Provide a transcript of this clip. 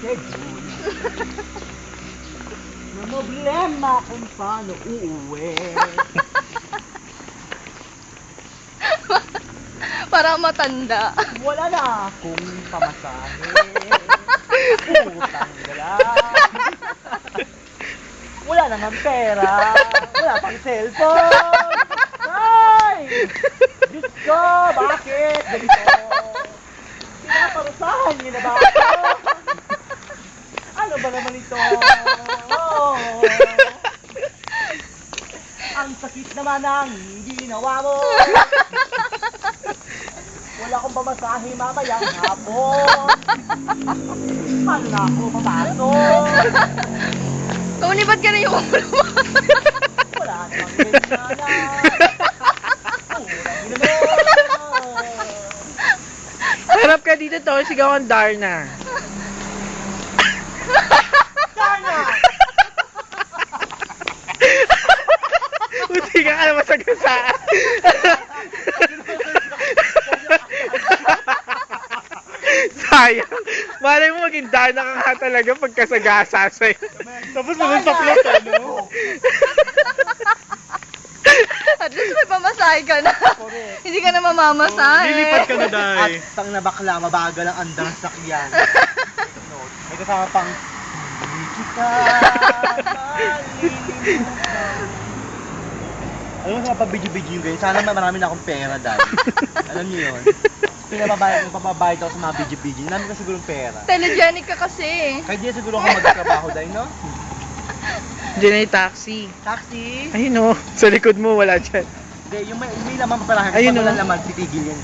schedule. Na problema kung paano uuwi. Parang matanda. Wala na akong pamasahe. Utang wala. Wala na ng pera. Wala pang cellphone. Ay! Diyos ko, bakit ganito? Pinaparusahan niyo na ba ako? Ano ba naman ito? Ang sakit naman ang ginawa mo. Wala akong pamasahe mamayang hapon. Paano na ako papasok? Kauni, ba't ka na yung ulo mo? Wala namang ganyan. Kurang naman. Harap ka dito, Tol. Sigaw ang Darna. Sana! Buti ka naman sa gasaan. Sayang. Malay mo maging Darna ka nga talaga pagkasagasa sa'yo. Tapos naman sa plot, ano? At least may pamasahe ka na. Correct. Hindi ka na mamamasahe. Lilipad ka na, Day. At tang na bakla, mabagal ang andang sakyan. No, may kasama pang hindi kita malilimutan. Alam mo sa mga pabidyo-bidyo yung ganyan, sana marami na akong pera dahil. Alam niyo yun? Papabayad ako sa mga bidyo-bidyo, namin ka siguro pera. Telegenic ka kasi. Kahit di siguro ako magkatrabaho dahil, no? Diyan na yung taxi. Taxi! Ayun o. Sa likod mo, wala dyan. Hindi, yung may laman pa lang. Ayun, Pag oh. wala laman, titigil yan.